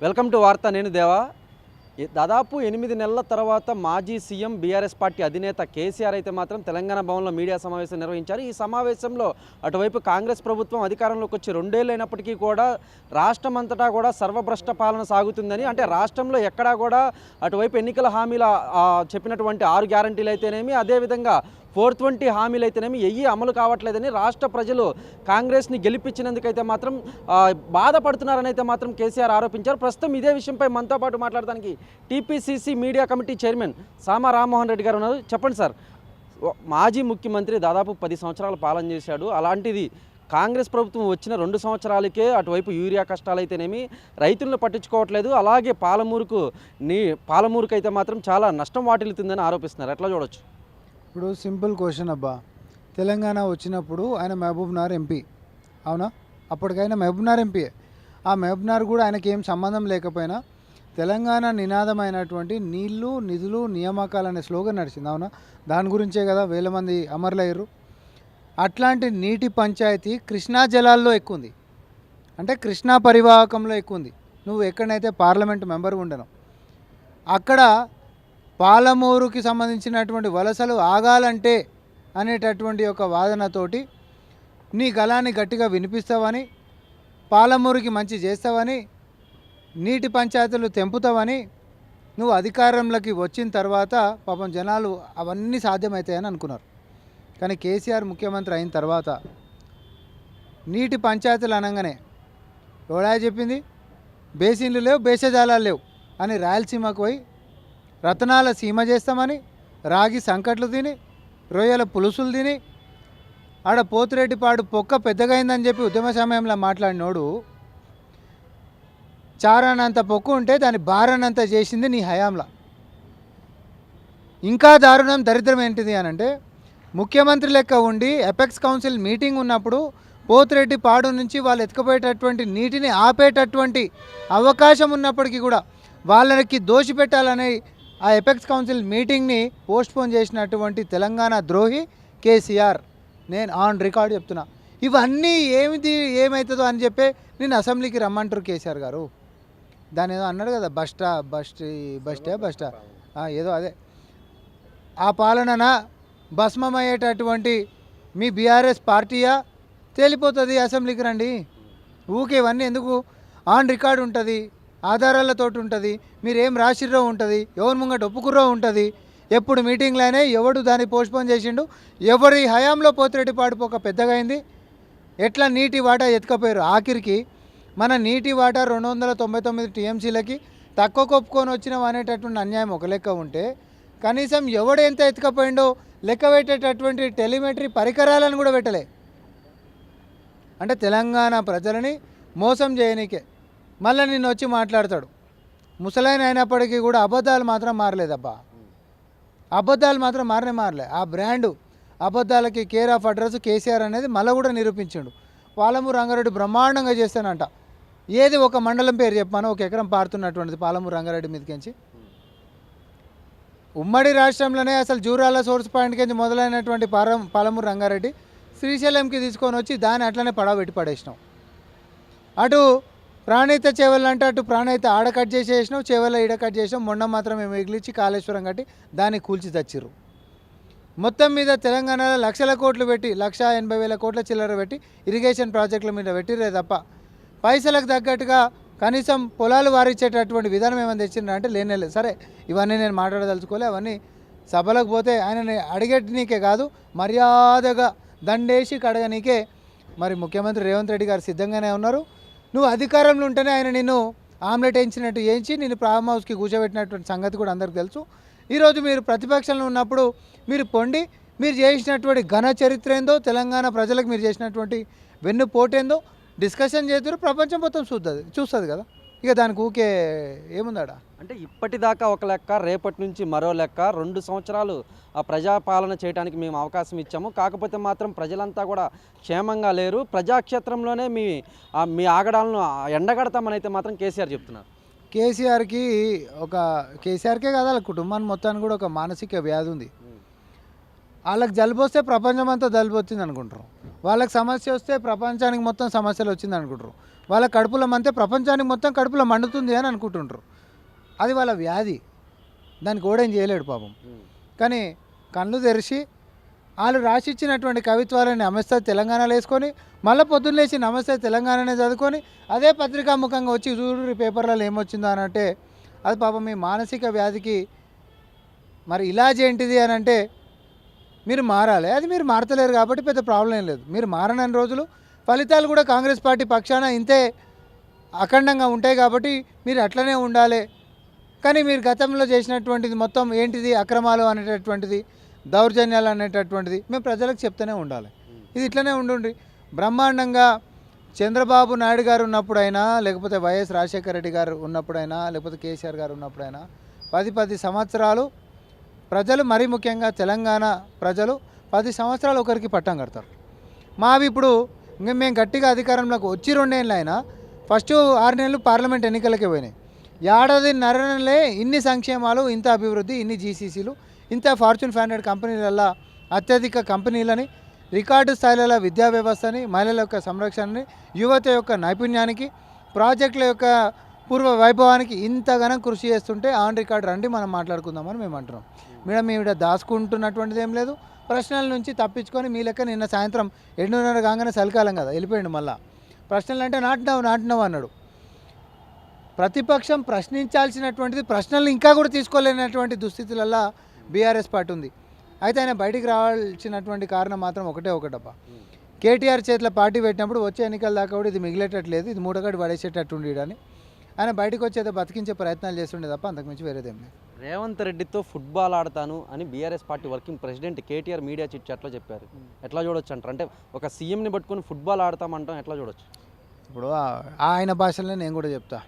Welcome to వార్త. నేను దేవా. దాదాపు 8 నెలల తర్వాత మాజీ సీఎం బీఆర్ఎస్ పార్టీ అధినేత కేసీఆర్ అయితే మాత్రం తెలంగాణ భవన్లో మీడియా సమావేశం నిర్వహించారు. ఈ సమావేశంలో అటువైపు కాంగ్రెస్ ప్రభుత్వం అధికారంలోకి వచ్చి 2 ఏళ్ళు అయినప్పటికీ కూడా రాష్ట్రం అంతటా కూడా సర్వభ్రష్ట పాలన సాగుతుందని, అంటే రాష్ట్రంలో ఎక్కడా కూడా అటువైపు ఎన్నికల హామీల చెప్పినటువంటి 6 గ్యారంటీలు అయితేనేమి, అదేవిధంగా 420 హామీలు అయితేనేమి అమలు కావట్లేదని రాష్ట్ర ప్రజలు కాంగ్రెస్ని గెలిపించినందుకైతే మాత్రం బాధపడుతున్నారని అయితే మాత్రం కేసీఆర్ ఆరోపించారు. ప్రస్తుతం ఇదే విషయంపై మనతో పాటు మాట్లాడడానికి టీపీసీసీ మీడియా కమిటీ చైర్మన్ సామా రామ్మోహన్ రెడ్డి గారు ఉన్నారు. చెప్పండి సార్, మాజీ ముఖ్యమంత్రి దాదాపు 10 సంవత్సరాలు పాలన చేశాడు. అలాంటిది కాంగ్రెస్ ప్రభుత్వం వచ్చిన 2 సంవత్సరాలకే అటువైపు యూరియా కష్టాలైతేనేమి రైతులను పట్టించుకోవట్లేదు, అలాగే పాలమూరుకు అయితే మాత్రం చాలా నష్టం వాటిల్లుతుందని ఆరోపిస్తున్నారు. ఎట్లా చూడొచ్చు? ఇప్పుడు సింపుల్ క్వశ్చన్ అబ్బా. తెలంగాణ వచ్చినప్పుడు ఆయన మహబూబ్నగర్ ఎంపీ, అవునా? అప్పటికైనా మహబూబ్నగర్ ఎంపీయే. ఆ మహబూబ్నగర్ కూడా ఆయనకి ఏం సంబంధం లేకపోయినా తెలంగాణ నినాదమైనటువంటి నీళ్లు నిధులు నియామకాలు అనే స్లోగన్ నడిచింది, అవునా? దాని గురించే కదా వేల మంది అమరులయ్యారు. అట్లాంటి నీటి పంచాయతీ కృష్ణా జలాల్లో ఎక్కువ ఉంది, అంటే కృష్ణా పరివాహకంలో ఎక్కువ ఉంది. నువ్వు ఎక్కడైతే పార్లమెంట్ మెంబర్ ఉండను అక్కడ పాలమూరుకి సంబంధించినటువంటి వలసలు ఆగాలంటే అనేటటువంటి ఒక వాదనతోటి నీ గలాన్ని గట్టిగా వినిపిస్తావని, పాలమూరుకి మంచి చేస్తావని, నీటి పంచాయతీలు తెంపుతావని నువ్వు అధికారంలోకి వచ్చిన తర్వాత పాపం జనాలు అవన్నీ సాధ్యమవుతాయని అనుకున్నారు. కానీ కేసీఆర్ ముఖ్యమంత్రి అయిన తర్వాత నీటి పంచాయతీలు అనగానే ఎవడా చెప్పింది? బేసిన్లు లేవు, బేసజాలాలు లేవు అని రాయలసీమకు పోయి రతనాల సీమ చేస్తామని, రాగి సంకట్లు తిని, రొయ్యల పులుసులు తిని, ఆడ పోతిరెడ్డిపాడు పొక్క పెద్దగైందని చెప్పి ఉద్యమ సమయంలో మాట్లాడినోడు చారానంత పొక్కు ఉంటే దాని భారానంత చేసింది నీ హయాంలో. ఇంకా దారుణం దరిద్రం ఏంటిది అని అంటే, ముఖ్యమంత్రి లెక్క ఉండి ఎపెక్స్ కౌన్సిల్ మీటింగ్ ఉన్నప్పుడు పోతిరెడ్డిపాడు నుంచి వాళ్ళు ఎత్తుకుపోయేటటువంటి నీటిని ఆపేటటువంటి అవకాశం ఉన్నప్పటికీ కూడా వాళ్ళకి దోషిపెట్టాలనే ఆ ఎపెక్స్ కౌన్సిల్ మీటింగ్ని పోస్ట్పోన్ చేసినటువంటి తెలంగాణ ద్రోహి కేసీఆర్. నేను ఆన్ రికార్డ్ చెప్తున్నా. ఇవన్నీ ఏమవుతుందో అని చెప్పి నేను అసెంబ్లీకి రమ్మంటారు కేసీఆర్ గారు. దాని ఏదో అన్నాడు కదా, బస్టా ఏదో అదే. ఆ పాలన భస్మమయ్యేటటువంటి మీ బీఆర్ఎస్ పార్టీయా తేలిపోతుంది. అసెంబ్లీకి రండి. ఊకే ఇవన్నీ ఎందుకు? ఆన్ రికార్డ్ ఉంటుంది, ఆధారాలతో ఉంటుంది, మీరేం రాసిర్రో ఉంటుంది, ఎవరి ముంగట ఒప్పుకుర్రో ఉంటుంది, ఎప్పుడు మీటింగ్లు అయినాయి, ఎవడు దాన్ని పోస్ట్పోన్ చేసిండు, ఎవరి హయాంలో పోతిరెడ్డిపాడు ఒక పెద్దగా అయింది, ఎట్లా నీటి వాటా ఎత్తుకపోయారు. ఆఖరికి మన నీటి వాటా 299 టీఎంసీలకి తక్కువ కొప్పుకొని వచ్చినాం అనేటటువంటి అన్యాయం ఒక లెక్క ఉంటే, కనీసం ఎవడు ఎంత ఎత్తుకపోయిండో లెక్క పెట్టేటటువంటి టెలిమెట్రీ పరికరాలను కూడా పెట్టలే. అంటే తెలంగాణ ప్రజలని మోసం చేయనీకే మళ్ళీ నిన్ను వచ్చి మాట్లాడతాడు. ముసలైన అయినప్పటికీ కూడా అబద్ధాలు మాత్రం మారలేదబ్బా. అబద్ధాలు మాత్రం మారలే. ఆ బ్రాండు అబద్ధాలకి కేర్ ఆఫ్ అడ్రస్ కేసీఆర్ అనేది మళ్ళీ కూడా నిరూపించాడు. పాలమూరు రంగారెడ్డి బ్రహ్మాండంగా చేస్తానంట. ఏది ఒక మండలం పేరు చెప్పాను, ఒక ఎకరం పారుతున్నటువంటిది పాలమూరు రంగారెడ్డి మీదకించి. ఉమ్మడి రాష్ట్రంలోనే అసలు జూరాల సోర్స్ పాయింట్కించి మొదలైనటువంటి పాలమూరు రంగారెడ్డి శ్రీశైలంకి తీసుకొని వచ్చి దాన్ని అట్లనే పడవబెట్టి పడేసినాం. అటు ప్రాణహిత చేవలు అంటే అటు ప్రాణహిత ఆడ కట్ చేసేసినాం, చేవల ఈడ కట్ చేసినాం. మొన్న మాత్రం మేము మిగిలిచ్చి కాళేశ్వరం కట్టి దాన్ని కూల్చి తెచ్చిర్రు. మొత్తం మీద తెలంగాణలో లక్షల కోట్లు పెట్టి 1,80,000 కోట్ల చిల్లర పెట్టి ఇరిగేషన్ ప్రాజెక్టుల మీద పెట్టిరే తప్ప పైసలకు తగ్గట్టుగా కనీసం పొలాలు వారిచ్చేటటువంటి విధానం ఏమైనా తెచ్చిండ్రా అంటే లేనేలేదు. సరే, ఇవన్నీ నేను మాట్లాడదలుచుకోలే. అవన్నీ సభలకు పోతే ఆయనని అడిగేటనీకే కాదు, మర్యాదగా దండేసి కడగనీకే మరి ముఖ్యమంత్రి రేవంత్ రెడ్డి గారు సిద్ధంగానే ఉన్నారు. నువ్వు అధికారంలో ఉంటేనే ఆయన నిన్ను ఆమ్లెట్ వేయించినట్టు వేయించి నేను ఫామ్ హౌస్కి కూర్చోబెట్టినటువంటి సంగతి కూడా అందరికీ తెలుసు. ఈరోజు మీరు ప్రతిపక్షంలో ఉన్నప్పుడు మీరు పొండి మీరు చేసినటువంటి ఘన చరిత్ర ఏందో, తెలంగాణ ప్రజలకు మీరు చేసినటువంటి వెన్నుపోటేందో డిస్కషన్ చేద్దరు, ప్రపంచం మొత్తం చూస్తుంది కదా. ఇక దానికి ఊకే ఏముందాడా? అంటే ఇప్పటిదాకా ఒక లెక్క, రేపటి నుంచి మరో లెక్క. 2 సంవత్సరాలు ఆ ప్రజాపాలన చేయడానికి మేము అవకాశం ఇచ్చాము. కాకపోతే మాత్రం ప్రజలంతా కూడా క్షేమంగా లేరు. ప్రజాక్షేత్రంలోనే మీ ఆగడాలను ఎండగడతామని అయితే మాత్రం కేసీఆర్ చెప్తున్నారు. కేసీఆర్కే కాదు, కుటుంబాన్ని మొత్తానికి కూడా ఒక మానసిక వ్యాధి ఉంది. వాళ్ళకి జలుబు వస్తే ప్రపంచం అంతా జలుబు వచ్చింది అనుకుంటారు, వాళ్ళకి సమస్య వస్తే ప్రపంచానికి మొత్తం సమస్యలు వచ్చింది అనుకుంటారు, వాళ్ళ కడుపులో మంతే ప్రపంచానికి మొత్తం కడుపులో మండుతుంది అని అనుకుంటుంటారు. అది వాళ్ళ వ్యాధి, దానికి ఓడేం చేయలేడు పాపం. కానీ కళ్ళు తెరిచి వాళ్ళు రాసిచ్చినటువంటి కవిత్వాలని నమస్తే తెలంగాణలో వేసుకొని మళ్ళీ పొద్దున్న లేచి నమస్తే తెలంగాణనే చదువుకొని అదే పత్రికాముఖంగా వచ్చి చూడు పేపర్లలో ఏమొచ్చిందో అని అంటే అది పాపం మీ మానసిక వ్యాధికి మరి ఇలాజ్ ఏంటిది అని అంటే మీరు మారాలి. అది మీరు మారతలేరు కాబట్టి పెద్ద ప్రాబ్లం ఏం లేదు. మీరు మారనని రోజులు ఫలితాలు కూడా కాంగ్రెస్ పార్టీ పక్షాన ఇంతే అఖండంగా ఉంటాయి కాబట్టి మీరు అట్లనే ఉండాలి. కానీ మీరు గతంలో చేసినటువంటిది మొత్తం ఏంటిది, అక్రమాలు అనేటటువంటిది, దౌర్జన్యాలు అనేటటువంటిది మేము ప్రజలకు చెప్తూనే ఉండాలి. ఇది ఇట్లనే ఉండండి. బ్రహ్మాండంగా చంద్రబాబు నాయుడు గారు ఉన్నప్పుడైనా, లేకపోతే వైఎస్ రాజశేఖర రెడ్డి గారు ఉన్నప్పుడైనా, లేకపోతే కేసీఆర్ గారు ఉన్నప్పుడైనా 10 సంవత్సరాలు ప్రజలు, మరీ ముఖ్యంగా తెలంగాణ ప్రజలు 10 సంవత్సరాలు ఒకరికి పట్టం కడతారు. మావి ఇప్పుడు మేము గట్టిగా అధికారంలోకి వచ్చి 2 ఏళ్ళు అయినా ఫస్ట్ 6 నెలలు పార్లమెంట్ ఎన్నికలకే పోయినాయి. ఏడాది నరనలే ఇన్ని సంక్షేమాలు, ఇంత అభివృద్ధి, ఇన్ని జీసీసీలు, ఇంత ఫార్చ్యూన్ 500 కంపెనీలలో అత్యధిక కంపెనీలని, రికార్డు స్థాయిలలో విద్యా వ్యవస్థని, మహిళల యొక్క సంరక్షణని, యువత యొక్క నైపుణ్యానికి, ప్రాజెక్టుల యొక్క పూర్వ వైభవానికి ఇంతగానం కృషి చేస్తుంటే ఆన్ రికార్డు రండి మనం మాట్లాడుకుందామని మేము అంటున్నాం. మేడం ఈవిడ దాచుకుంటున్నటువంటిది ఏం లేదు. ప్రశ్నల నుంచి తప్పించుకొని మీ లెక్క నిన్న సాయంత్రం 7:30 కాగానే చలికాలం కదా వెళ్ళిపోయింది. మళ్ళీ ప్రశ్నలు అంటే నాటినావు అన్నాడు. ప్రతిపక్షం ప్రశ్నించాల్సినటువంటిది ప్రశ్నలు ఇంకా కూడా తీసుకోలేనటువంటి దుస్థితులలో బీఆర్ఎస్ పార్టీ ఉంది. అయితే ఆయన బయటికి రావాల్సినటువంటి కారణం మాత్రం ఒకటబ్బా, కేటీఆర్ చేతిలో పార్టీ పెట్టినప్పుడు వచ్చే ఎన్నికల దాకా కూడా ఇది మిగిలేటట్లేదు, ఇది మూటగడ్డి పడేసేటట్టు ఉండేదని ఆయన బయటకు వచ్చేదో బతికించే ప్రయత్నాలు చేస్తుండే తప్ప అంతకుమించి వేరేదేం లేదు. రేవంత్ రెడ్డితో ఫుట్బాల్ ఆడతాను అని BRS party working president KTR media chit చాట్లో చెప్పారు. ఎట్లా చూడొచ్చు అంటారు? అంటే ఒక సీఎంని పట్టుకొని ఫుట్బాల్ ఆడతామంటాం ఎట్లా చూడొచ్చు? ఇప్పుడు ఆయన భాషలోనే నేను కూడా చెప్తా.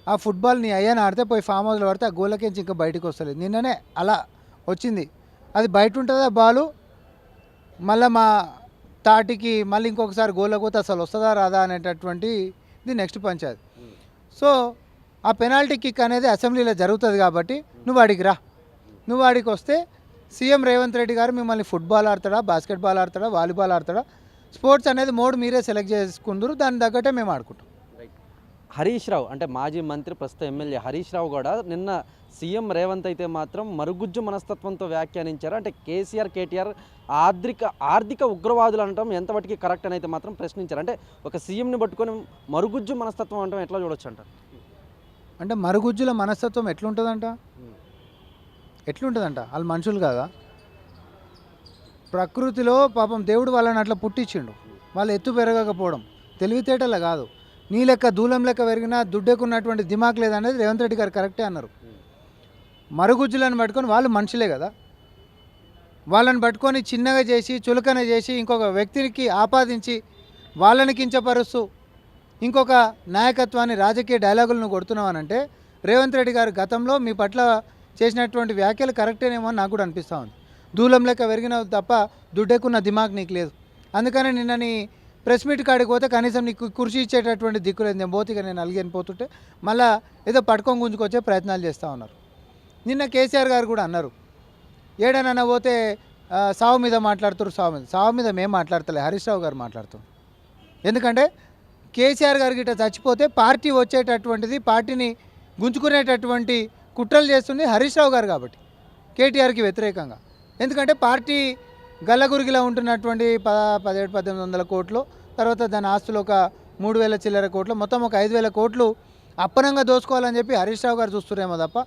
ఆ ఫుట్బాల్ నీ అయ్యాని ఆడితే పోయి ఫామ్ హౌస్లో పడితే ఆ గోలకించి ఇంకా బయటకు వస్తలేదు. నిన్ననే అలా వచ్చింది, అది బయట ఉంటుందా బాలు, మళ్ళీ మా తాటికి మళ్ళీ ఇంకొకసారి గోలకపోతే అసలు వస్తుందా రాదా అనేటటువంటి ఇది నెక్స్ట్ పంచాయతీ. సో ఆ పెనాల్టీ కిక్ అనేది అసెంబ్లీలో జరుగుతుంది కాబట్టి నువ్వు అడిగి రా. నువ్వు అడిగి వస్తే సీఎం రేవంత్ రెడ్డి గారు మిమ్మల్ని ఫుట్బాల్ ఆడతాడా, బాస్కెట్బాల్ ఆడతాడా, వాలీబాల్ ఆడతాడా, స్పోర్ట్స్ అనేది మోడ్ మీరే సెలెక్ట్ చేసుకుందరు, దాని తగ్గట్టే మేము ఆడుకుంటాం. హరీష్ రావు అంటే మాజీ మంత్రి ప్రస్తుత ఎమ్మెల్యే హరీష్ రావు కూడా నిన్న సీఎం రేవంత్ అయితే మాత్రం మరుగుజ్జు మనస్తత్వంతో వ్యాఖ్యానించారు. అంటే కేటీఆర్ ఆర్థిక ఉగ్రవాదులు అనటం ఎంతవరకు కరెక్ట్ అని అయితే మాత్రం ప్రశ్నించారు. అంటే ఒక సీఎంని పట్టుకొని మరుగుజ్జు మనస్తత్వం అంటాం ఎట్లా చూడొచ్చు అంటారు? అంటే మరుగుజ్జుల మనస్తత్వం ఎట్లుంటుందంట వాళ్ళు మనుషులు కాదా? ప్రకృతిలో పాపం దేవుడు వాళ్ళని అట్లా పుట్టించిండు. వాళ్ళు ఎత్తు పెరగకపోవడం తెలివితేటలా కాదు. నీ లెక్క దూలం లెక్క పెరిగినా దుడ్డెకున్నటువంటి దిమాక్ లేదనేది రేవంత్ రెడ్డి గారు కరెక్టే అన్నారు. మరుగుజ్జులను పట్టుకొని వాళ్ళు మనుషులే కదా, వాళ్ళని పట్టుకొని చిన్నగా చేసి చులకన చేసి ఇంకొక వ్యక్తికి ఆపాదించి వాళ్ళని కించపరుస్తూ ఇంకొక నాయకత్వాన్ని, రాజకీయ డైలాగులను కొడుతున్నామనంటే రేవంత్ రెడ్డి గారు గతంలో మీ పట్ల చేసినటువంటి వ్యాఖ్యలు కరెక్టేనేమో అని నాకు కూడా అనిపిస్తూ ఉంది. దూలం లెక్క పెరిగినవి తప్ప దుడ్డెక్కున్న దిమాగ్ నీకు లేదు. అందుకని నిన్న నీ ప్రెస్ మీట్ కాడికి పోతే కనీసం నీకు కుర్చీ ఇచ్చేటటువంటి దిక్కు లేదు. నేను పోతే నేను అలిగిని పోతుంటే మళ్ళీ ఏదో పట్టుకొని గుంజుకొచ్చే ప్రయత్నాలు చేస్తూ ఉన్నారు. నిన్న కేసీఆర్ గారు కూడా అన్నారు, ఏడనన్నా పోతే సావు మీద మాట్లాడుతారు. సావు మీద మేము మాట్లాడతలే, హరీష్ రావు గారు మాట్లాడుతారు. ఎందుకంటే కేసీఆర్ గారికి ఇట్లా చచ్చిపోతే పార్టీ వచ్చేటటువంటిది, పార్టీని గుంజుకునేటటువంటి కుట్రలు చేస్తుంది హరీష్ రావు గారు కాబట్టి కేటీఆర్కి వ్యతిరేకంగా. ఎందుకంటే పార్టీ గల్లగురిగిలా ఉంటున్నటువంటి 1700-1800 కోట్లు, తర్వాత దాని ఆస్తులు ఒక 3000 చిల్లర కోట్లు, మొత్తం ఒక 5000 కోట్లు అప్పనంగా దోసుకోవాలని చెప్పి హరీష్ రావు గారు చూస్తున్నారేమో తప్ప,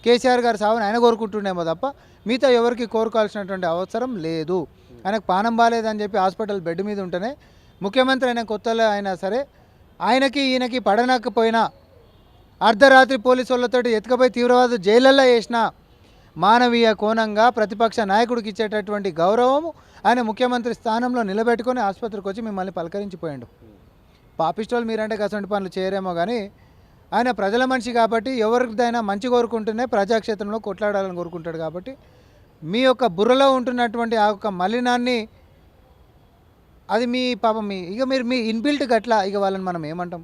కేసీఆర్ గారు సాగుని ఆయన కోరుకుంటుండేమో తప్ప మిగతా ఎవరికి కోరుకోవాల్సినటువంటి అవసరం లేదు. ఆయనకు పానం బాగాలేదని చెప్పి హాస్పిటల్ బెడ్ మీద ఉంటేనే ముఖ్యమంత్రి అయిన కొత్తలో అయినా సరే ఆయనకి ఈయనకి పడనకపోయినా అర్ధరాత్రి పోలీసు వాళ్ళతో ఎత్తుకపోయి తీవ్రవాద జైలల్లో వేసినా మానవీయ కోణంగా ప్రతిపక్ష నాయకుడికి ఇచ్చేటటువంటి గౌరవము ఆయన ముఖ్యమంత్రి స్థానంలో నిలబెట్టుకొని ఆసుపత్రికి వచ్చి మిమ్మల్ని పలకరించిపోయాడు. పాపిస్టోలు మీరంటే కసంటి పనులు చేయరేమో కానీ ఆయన ప్రజల మనిషి కాబట్టి ఎవరిదైనా మంచి కోరుకుంటూనే ప్రజాక్షేత్రంలో కొట్లాడాలని కోరుకుంటాడు. కాబట్టి మీ యొక్క బుర్రలో ఉంటున్నటువంటి ఆ యొక్క మలినాన్ని అది మీ పాపం మీ ఇక మీరు మీ ఇన్బిల్ట్ గట్ల, ఇక వాళ్ళని మనం ఏమంటాం,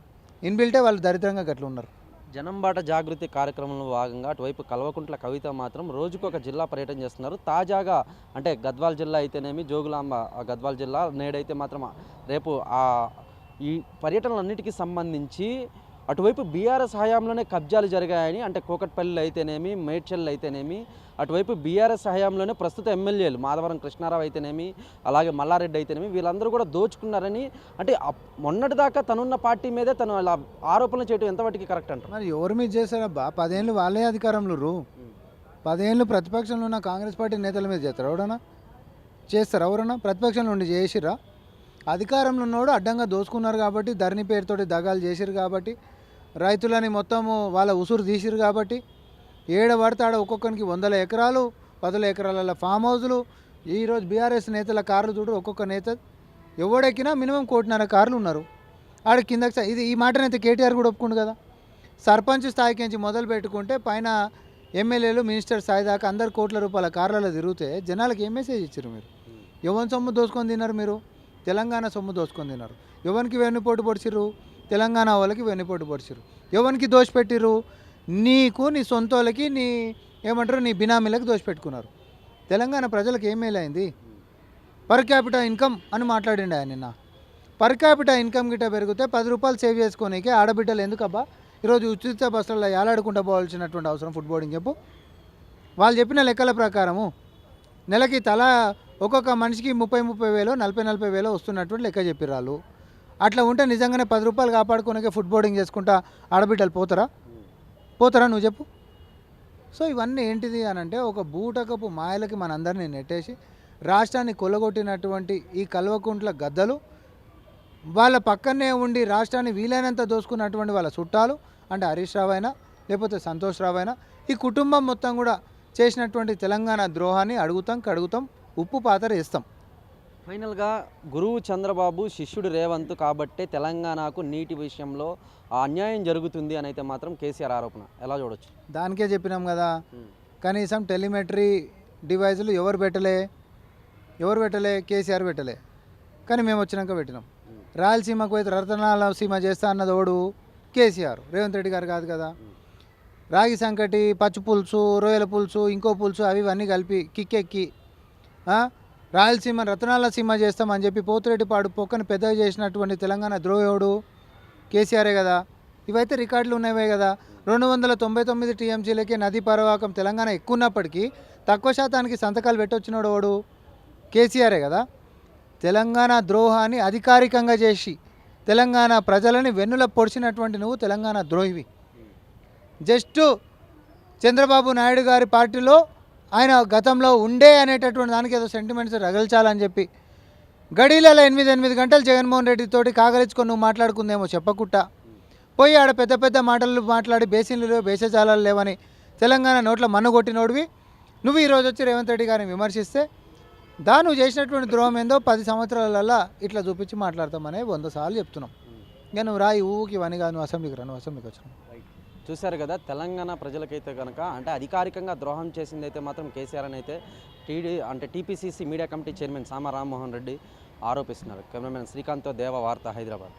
ఇన్బిల్టే వాళ్ళు దరిద్రంగా గట్ల ఉన్నారు. జనంబాట జాగృతి కార్యక్రమంలో భాగంగా అటువైపు కల్వకుంట్ల కవిత మాత్రం రోజుకొక జిల్లా పర్యటన చేస్తున్నారు. తాజాగా అంటే గద్వాల్ జిల్లా అయితేనేమి, జోగులాంబ గద్వాల్ జిల్లా, నేడైతే మాత్రం రేపు ఈ పర్యటనలన్నిటికీ సంబంధించి అటువైపు బీఆర్ఎస్ హయాంలోనే కబ్జాలు జరిగాయని, అంటే కూకట్పల్లి అయితేనేమి, మేడ్చల్ అయితేనేమి, అటువైపు బీఆర్ఎస్ హయాంలోనే ప్రస్తుత ఎమ్మెల్యేలు మాధవరం కృష్ణారావు అయితేనేమి, అలాగే మల్లారెడ్డి అయితేనేమి, వీళ్ళందరూ కూడా దోచుకున్నారని, అంటే మొన్నటిదాకా తనున్న పార్టీ మీదే తను అలా ఆరోపణలు చేయడం ఎంతవరకు కరెక్ట్ అంటారు? మరి ఎవరి మీద చేశారబ్బా? 10 ఏళ్ళు వాళ్ళే అధికారంలో 10 ఏళ్ళు ప్రతిపక్షంలో ఉన్న కాంగ్రెస్ పార్టీ నేతల మీద చేస్తారు. ఎవడన్నా చేస్తారు? ఎవరన్నా ప్రతిపక్షంలో ఉండి చేసిరా? అధికారంలో ఉన్నోడు అడ్డంగా దోచుకున్నారు కాబట్టి, ధరణి పేరుతోటి దగాలు చేసిరు కాబట్టి, రైతులని మొత్తము వాళ్ళ ఉసురు తీసిరు కాబట్టి, ఏడ పడతాడ ఒక్కొక్కరికి 100 ఎకరాలు 10 ఎకరాల ఫామ్ హౌజులు. ఈరోజు బీఆర్ఎస్ నేతల కార్లు చూడు, ఒక్కొక్క నేత ఎవడెక్కినా మినిమం 1.5 కోటి కార్లు ఉన్నారు. ఆడ కిందకి ఈ మాటనైతే కేటీఆర్ కూడా ఒప్పుకుండు కదా. సర్పంచ్ స్థాయికి నుంచి మొదలు పెట్టుకుంటే పైన ఎమ్మెల్యేలు, మినిస్టర్ స్థాయి దాకా అందరు కోట్ల రూపాయల కార్లలో తిరిగితే జనాలకు ఏం మెసేజ్ ఇచ్చారు? మీరు ఎవరి సొమ్ము దోసుకొని తిన్నారు? మీరు తెలంగాణ సొమ్ము దోసుకొని తిన్నారు. ఎవరికి వెన్నుపోటు పొడిచిర్రు? తెలంగాణ వాళ్ళకి వెన్నుపోటు పొడిచిర్రు. ఎవరికి దోషపెట్టిర్రు? నీకు, నీ సొంతోళ్ళకి, నీ ఏమంటారు, నీ బినామీలకు దోషపెట్టుకున్నారు. తెలంగాణ ప్రజలకు ఏం మేలైంది? పర్ క్యాపిటల్ ఇన్కమ్ అని మాట్లాడిండు ఆయన నిన్న. పర్ క్యాపిటల్ ఇన్కమ్ గిట్ట పెరిగితే 10 రూపాయలు సేవ్ చేసుకోనీకే ఆడబిడ్డలు ఎందుకబ్బా ఈరోజు ఉచిత బస్సులలో ఏలాడుకుంటూ పోవాల్సినటువంటి అవసరం ఫుట్బోర్డింగ్ చెప్పు? వాళ్ళు చెప్పిన లెక్కల ప్రకారము నెలకి తలా ఒక్కొక్క మనిషికి 30,000 40,000 వస్తున్నటువంటి లెక్క చెప్పిర్రు వాళ్ళు. అట్లా ఉంటే నిజంగానే 10 రూపాయలు కాపాడుకోనికే ఫుట్బోర్డింగ్ చేసుకుంటా ఆడబిడ్డలు పోతారా నువ్వు చెప్పు? సో ఇవన్నీ ఏంటిది అని అంటే ఒక బూటకపు మాయలకి మనందరినీ నెట్టేసి రాష్ట్రాన్ని కొల్లగొట్టినటువంటి ఈ కల్వకుంట్ల గద్దలు, వాళ్ళ పక్కనే ఉండి రాష్ట్రాన్ని వీలైనంత దోసుకున్నటువంటి వాళ్ళ చుట్టాలు, అంటే హరీష్ రావు అయినా లేకపోతే సంతోష్ రావు అయినా, ఈ కుటుంబం మొత్తం కూడా చేసినటువంటి తెలంగాణ ద్రోహాన్ని కడుగుతాం, ఉప్పు పాతర వేస్తాం. ఫైనల్గా గురువు చంద్రబాబు, శిష్యుడు రేవంత్ కాబట్టే తెలంగాణకు నీటి విషయంలో అన్యాయం జరుగుతుంది అని అయితే మాత్రం కేసీఆర్ ఆరోపణ ఎలా చూడొచ్చు? దానికే చెప్పినాం కదా, కనీసం టెలిమెట్రీ డివైజులు ఎవరు పెట్టలే? కేసీఆర్ పెట్టలే, కానీ మేము వచ్చినాక పెట్టినాం. రాయలసీమకు అయితే రతనాల సీమ చేస్తా అన్నది ఓడు కేసీఆర్, రేవంత్ రెడ్డి గారు కాదు కదా. రాగి సంకటి, పచ్చి పులుసు, రొయ్యల పులుసు, ఇంకో పులుసు అవి ఇవన్నీ కలిపి కిక్కెక్కి రాయలసీమ రతనాల సీమ చేస్తామని చెప్పి పోతిరెడ్డిపాడు పొక్కని పెద్దగా చేసినటువంటి తెలంగాణ ద్రోహుడు కేసీఆరే కదా. ఇవైతే రికార్డులు ఉన్నవే కదా. 299 టీఎంసీలకే నదీ పరివాహకం తెలంగాణ ఎక్కువ ఉన్నప్పటికీ తక్కువ శాతానికి సంతకాలు పెట్టొచ్చినోడు వాడు కేసీఆరే కదా. తెలంగాణ ద్రోహాన్ని అధికారికంగా చేసి తెలంగాణ ప్రజలని వెన్నుల పొడిచినటువంటి నువ్వు తెలంగాణ ద్రోహివి. జస్ట్ చంద్రబాబు నాయుడు గారి పార్టీలో ఆయన గతంలో ఉండే అనేటటువంటి దానికి ఏదో సెంటిమెంట్స్ రగల్చాలని చెప్పి గడీలలో 8 గంటలు జగన్మోహన్ రెడ్డి తోటి కాగలించుకొని నువ్వు మాట్లాడుకుందేమో చెప్పకుట్టా పోయి ఆడ పెద్ద పెద్ద మాటలు మాట్లాడి బేసిన్లు లేవు, బేసజాలాలు లేవని తెలంగాణ నోట్ల మన్ను కొట్టినోడివి నువ్వు ఈరోజు వచ్చి రేవంత్ రెడ్డి గారిని విమర్శిస్తే నువ్వు చేసినటువంటి ద్రోహం ఏందో 10 సంవత్సరాలలో ఇట్లా చూపించి మాట్లాడతామనే 100 సార్లు చెప్తున్నాం. ఇంకా నువ్వు రాయి ఊకి ఇవన్నీ కాదు, నువ్వు అసెంబ్లీకి రా, నువ్వు అసెంబ్లీకి వచ్చినావు. చూశారు కదా, తెలంగాణ ప్రజలకైతే కనుక అంటే అధికారికంగా ద్రోహం చేసింది అయితే మాత్రం కేసీఆర్ అని అయితే టీపీసీసీ మీడియా కమిటీ చైర్మన్ సామ రామ్మోహన్ రెడ్డి ఆరోపిస్తున్నారు. కెమెరామెన్ శ్రీకాంత్తో దేవ, వార్త, హైదరాబాద్.